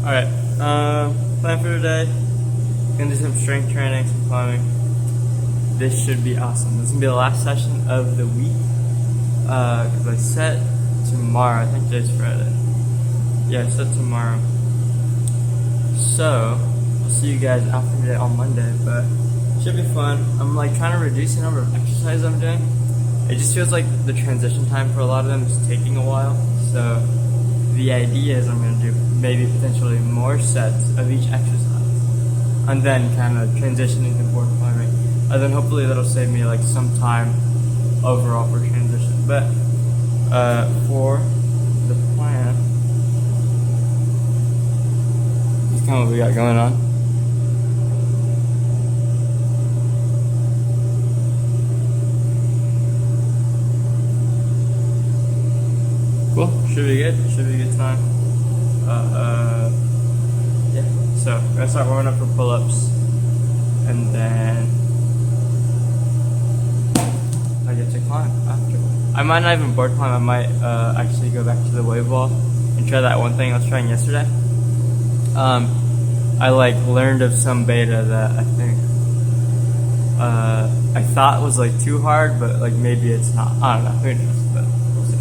Alright, plan for today. Gonna do some strength training, some climbing. This should be awesome. This is gonna be the last session of the week. Cause I set tomorrow. I think today's Friday. Yeah, I set tomorrow. So, I'll see you guys after today on Monday, but it should be fun. I'm like trying to reduce the number of exercises I'm doing. It just feels like the transition time for a lot of them is taking a while. So, the idea is I'm going to do maybe potentially more sets of each exercise and then kind of transition into board climbing, and then hopefully that'll save me like some time overall for transition. But for the plan, this is kind of what we got going on. Cool, should be good, should be a good time. Yeah, so we're gonna start warming up for pull-ups, and then I get to climb after. I might not even board climb, I might actually go back to the wave wall and try that one thing I was trying yesterday. I like learned of some beta that I think I thought was like too hard, but like maybe it's not. I don't know, who knows, but we'll see.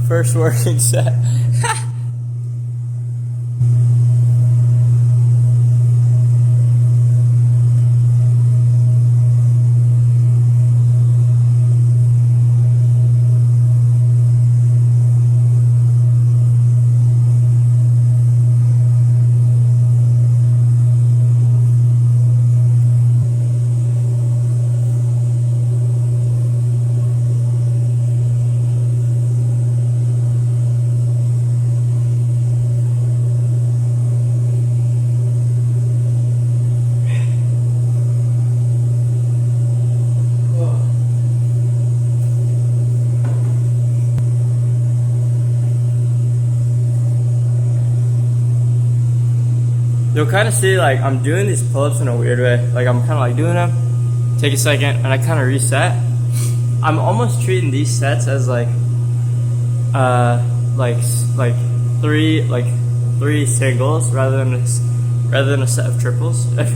First working set. You'll kind of see like I'm doing these pull-ups in a weird way. Like I'm kind of like doing them, take a second, and I kind of reset. I'm almost treating these sets as like three singles rather than a set of triples. If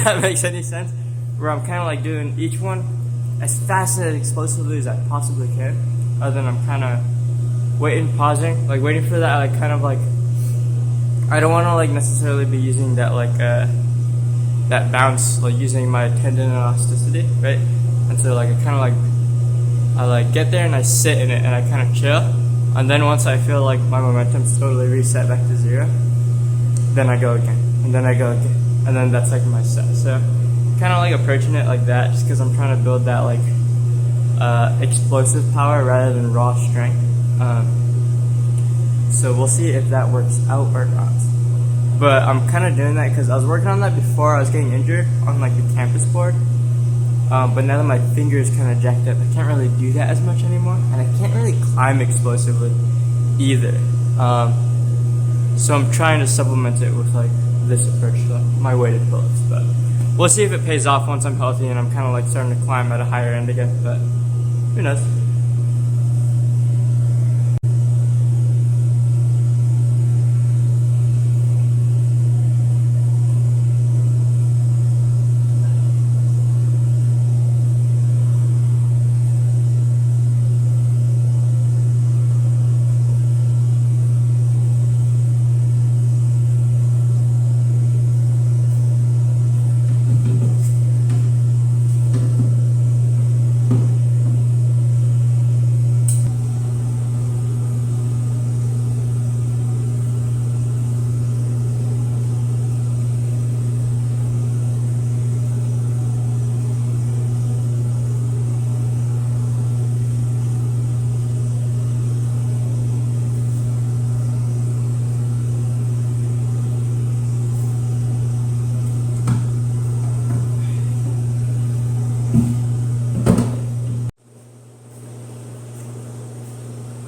that makes any sense. Where I'm kind of like doing each one as fast and as explosively as I possibly can. Other than I'm kind of waiting for that like kind of like. I don't want to like necessarily be using that like that bounce, like using my tendon elasticity, right? And so like I get there and I sit in it and I kind of chill, and then once I feel like my momentum's totally reset back to zero, then I go again, and then I go again, and then that's like my set. So kind of like approaching it like that, just because I'm trying to build that like explosive power rather than raw strength. So we'll see if that works out or not. But I'm kind of doing that because I was working on that before I was getting injured on like the campus board. But now that my finger is kind of jacked up, I can't really do that as much anymore. And I can't really climb explosively either. So I'm trying to supplement it with like this approach to my weighted pull-ups. But we'll see if it pays off once I'm healthy and I'm kind of like starting to climb at a higher end again. But who knows?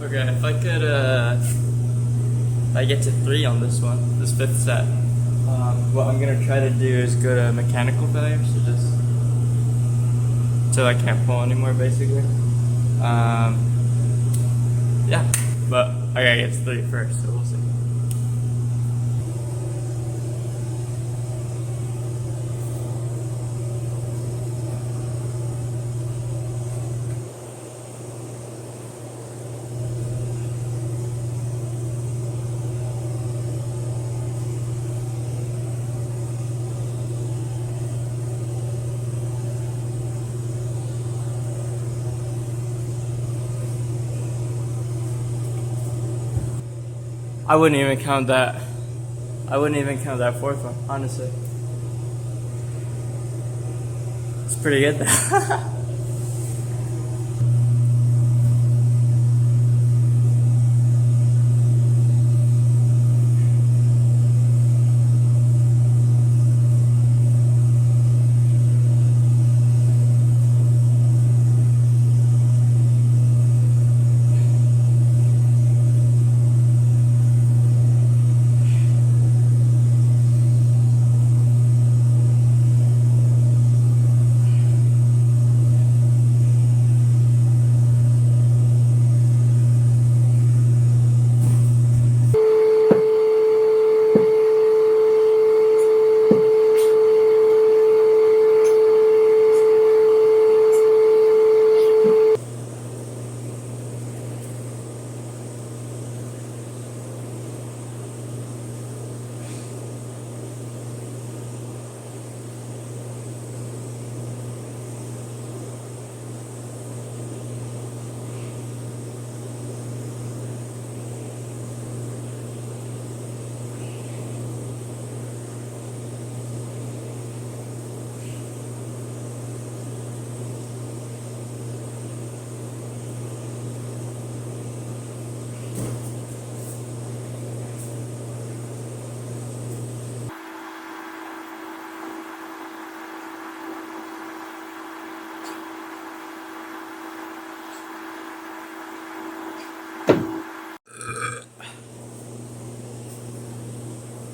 Okay, if I could, if I get to 3 on this one, this 5th set, what I'm gonna try to do is go to mechanical failure, so just, so I can't pull anymore, basically. Yeah, but I gotta get to 3 first, so we'll see. I wouldn't even count that. I wouldn't even count that 4th one, honestly. It's pretty good though.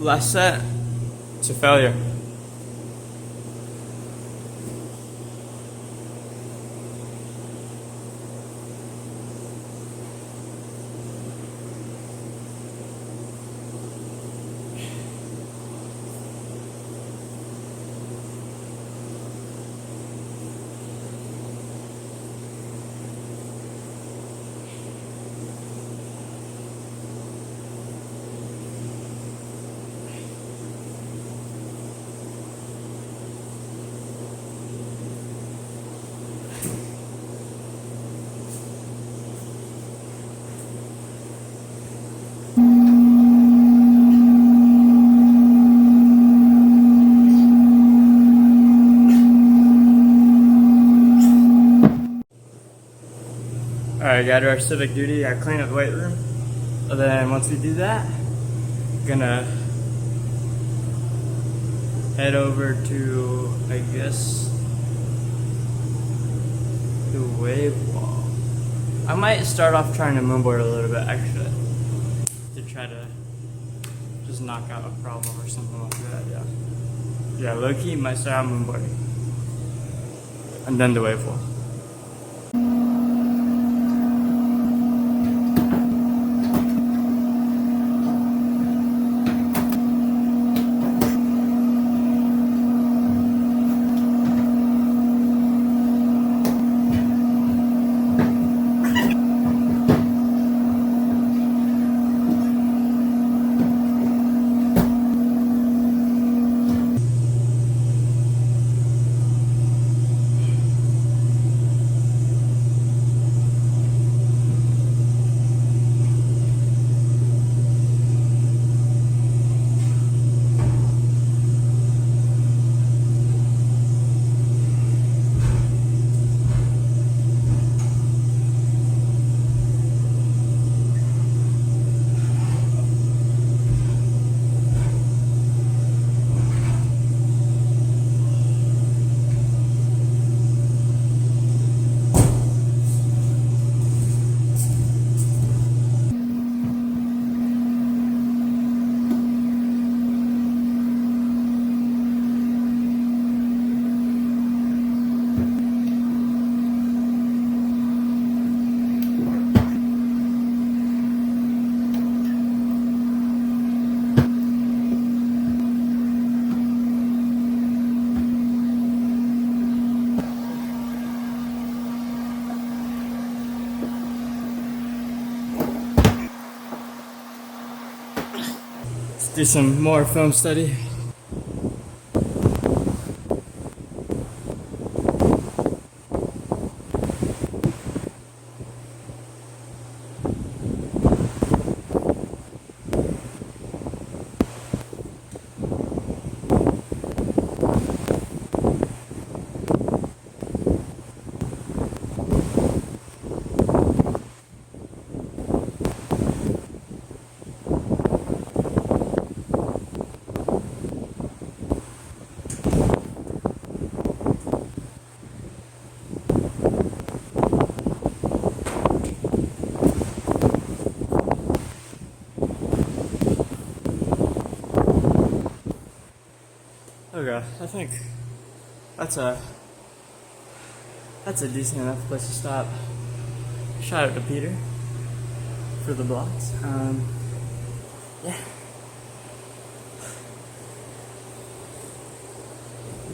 Last set to failure. Alright, got our civic duty, I clean up the weight room. And then once we do that, gonna head over to, I guess, the wave wall. I might start off trying to moonboard a little bit actually, to try to just knock out a problem or something like that, yeah. Yeah, low key might start out moonboarding. And then the wave wall. do some more film study. Okay, I think that's a decent enough place to stop. Shout out to Peter for the blocks. Yeah.